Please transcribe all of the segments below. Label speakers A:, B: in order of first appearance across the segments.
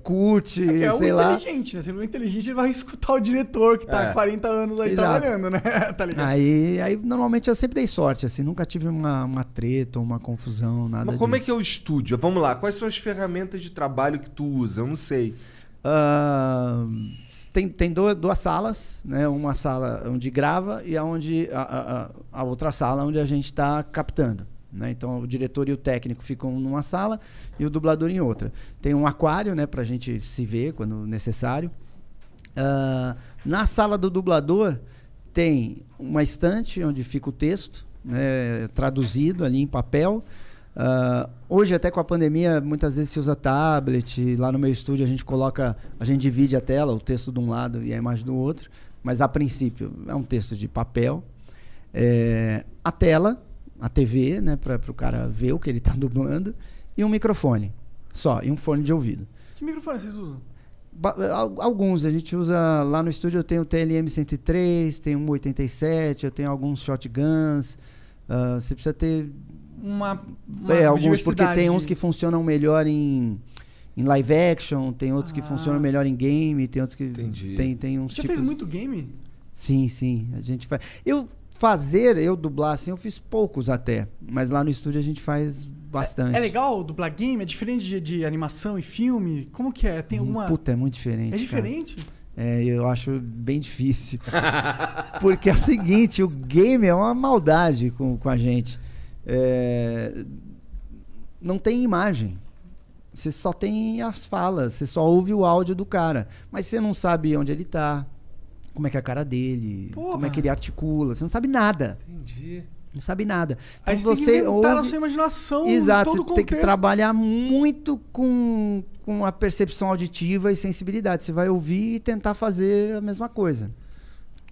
A: curte,
B: É
A: sei
B: o
A: lá.
B: inteligente, né? Se não é inteligente, ele vai escutar o diretor que tá há 40 anos aí trabalhando, né? Tá ligado?
A: Aí, normalmente, eu sempre dei sorte, assim. Nunca tive uma treta, uma confusão, nada
C: Mas como é
A: disso.
C: que é o estúdio? Vamos lá, quais são as ferramentas de trabalho que tu usa? Eu não sei.
A: Tem duas salas, né? Uma sala onde grava e a outra sala onde a gente está captando, né? Então o diretor e o técnico ficam numa sala e o dublador em outra. Tem um aquário, né, pra gente se ver quando necessário. Na sala do dublador tem uma estante onde fica o texto, né, traduzido ali em papel. Hoje, até com a pandemia, muitas vezes se usa tablet. Lá no meu estúdio a gente divide a tela, o texto de um lado e a imagem do outro, mas a princípio é um texto de papel. A tela, a TV, né, para o cara ver o que ele está dublando, e um microfone só, e um fone de ouvido.
B: Que microfone vocês usam?
A: Alguns, a gente usa lá no estúdio. Eu tenho o TLM-103, tenho um 87, eu tenho alguns shotguns. Você precisa ter alguns, porque tem uns que funcionam melhor em live action, tem outros que funcionam melhor em game, tem outros que
C: Entendi.
A: tem uns
B: Você
A: tipos...
B: fez muito game?
A: Sim, a gente faz. Eu dublar assim, eu fiz poucos até, mas lá no estúdio a gente faz bastante.
B: É legal dublar game? É diferente de animação e filme? Como que é? Tem alguma...
A: Puta, é muito diferente.
B: É diferente?
A: Eu acho bem difícil. Porque é o seguinte, o game é uma maldade com a gente. Não tem imagem. Você só tem as falas, você só ouve o áudio do cara. Mas você não sabe onde ele tá, como é que é a cara dele, como é que ele articula. Você não sabe nada.
C: Entendi.
A: Não sabe nada. Então
B: Aí você tem que inventar na sua imaginação.
A: Exato,
B: todo o
A: você tem que
B: contexto.
A: trabalhar muito com a percepção auditiva e sensibilidade. Você vai ouvir e tentar fazer a mesma coisa.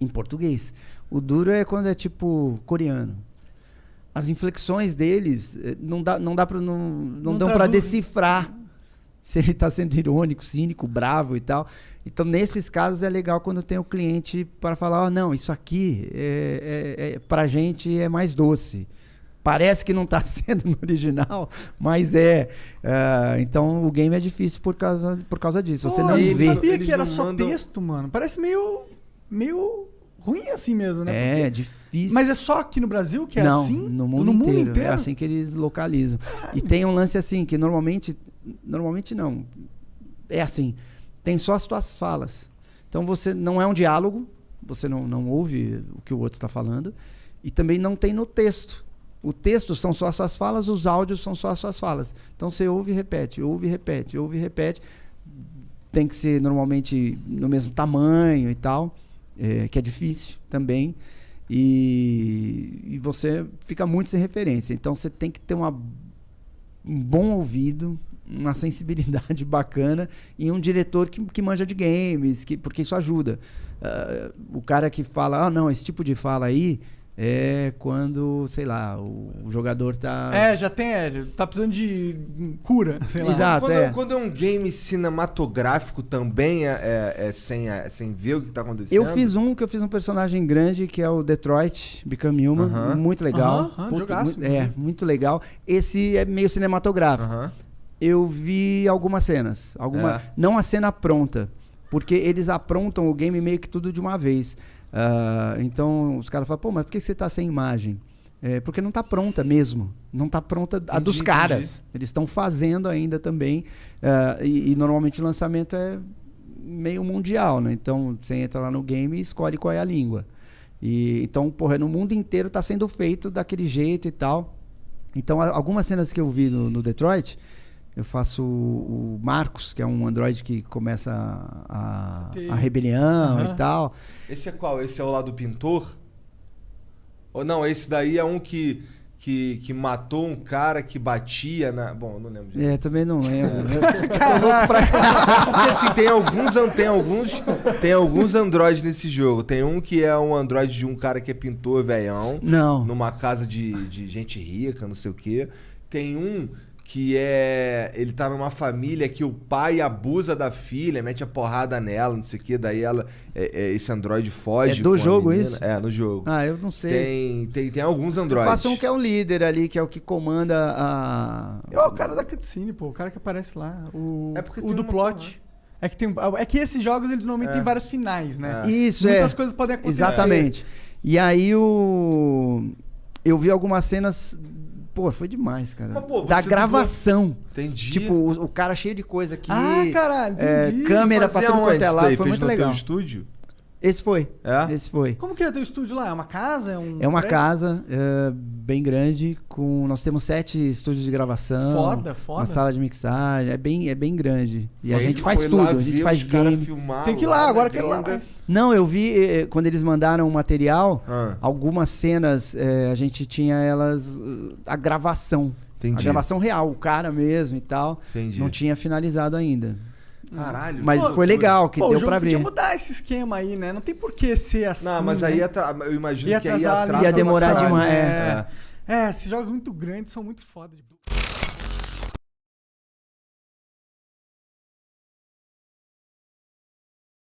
A: Em português. O duro é quando é tipo coreano. As inflexões deles não dão para decifrar se ele está sendo irônico, cínico, bravo e tal. Então, nesses casos, é legal quando tem o cliente para falar, não, isso aqui pra gente é mais doce. Parece que não está sendo no original, mas então, o game é difícil por causa disso. Você não vê.
B: Eu sabia que era só texto, mano. Parece meio ruim assim mesmo, né?
A: É difícil.
B: Mas é só aqui no Brasil que é
A: não,
B: assim?
A: No mundo inteiro. É assim que eles localizam. E tem um lance assim, que normalmente não. É assim, tem só as tuas falas. Então você não é um diálogo, você não ouve o que o outro está falando, e também não tem no texto. O texto são só as suas falas, os áudios são só as suas falas. Então você ouve e repete, ouve e repete, ouve e repete. Tem que ser normalmente no mesmo tamanho e tal. Que é difícil também, e você fica muito sem referência. Então você tem que ter um bom ouvido, uma sensibilidade bacana e um diretor que manja de games, porque isso ajuda. O cara que fala, não, esse tipo de fala aí é quando, sei lá, o jogador tá...
B: tá precisando de cura, sei lá.
A: Exato,
C: Quando é um game cinematográfico também sem ver o que tá acontecendo?
A: Eu fiz um personagem grande, que é o Detroit Become Human, muito legal. Muito legal. Esse é meio cinematográfico. Eu vi algumas cenas, não a cena pronta, porque eles aprontam o game meio que tudo de uma vez. Então os caras falam, mas por que você tá sem imagem? Porque não tá pronta mesmo. Não tá pronta a dos caras. Eles estão fazendo ainda também. E normalmente o lançamento é meio mundial, né? Então você entra lá no game e escolhe qual é a língua. Então, no mundo inteiro tá sendo feito daquele jeito e tal. Então, algumas cenas que eu vi no Detroit, eu faço o Marcos, que é um androide que começa a rebelião e tal.
C: Esse é qual? Esse é o lá do pintor? Ou não, esse daí é um que matou um cara que batia na... Bom, eu não lembro disso.
A: Também não lembro.
C: Porque assim, tem alguns androides nesse jogo. Tem um que é um androide de um cara que é pintor velhão.
A: Não.
C: Numa casa de gente rica, não sei o quê. Tem um que é... Ele tá numa família que o pai abusa da filha, mete a porrada nela, não sei o que, daí ela... esse androide foge.
A: É do jogo isso?
C: É, no jogo.
A: Ah, eu não sei.
C: Tem alguns androides.
A: Eu faço um que é um líder ali, que é o que comanda a...
B: É o cara da cutscene, pô. O cara que aparece lá. O do plot. É que esses jogos, eles normalmente têm vários finais, né?
A: Isso,
B: Muitas coisas podem acontecer.
A: Exatamente. E aí eu vi algumas cenas... Pô, foi demais, cara.
C: Mas, pô,
A: da gravação.
C: Entendi.
A: Tipo, o cara cheio de coisa aqui.
B: Ah, caralho, entendi.
A: Câmera pra tudo quanto é lado. Foi muito legal.
C: Teu estúdio?
A: Esse foi.
C: É?
A: Esse foi.
B: Como que é o teu estúdio lá? É uma casa?
A: É uma casa bem grande. Nós temos 7 estúdios de gravação.
B: Foda.
A: Uma sala de mixagem. É bem grande. E a gente
C: foi
A: faz tudo. A gente faz game.
B: Tem que ir lá, agora quero lá.
A: Não, eu vi quando eles mandaram o material, algumas cenas, a gente tinha elas, a gravação.
C: Entendi.
A: A gravação real, o cara mesmo e tal.
C: Entendi.
A: Não tinha finalizado ainda.
C: Caralho.
A: Mas foi legal, que deu pra ver.
B: Podia mudar esse esquema aí, né? Não tem por que ser assim.
C: Não, mas aí eu imagino que aí
A: ia demorar demais.
B: Esses jogos muito grandes são muito foda.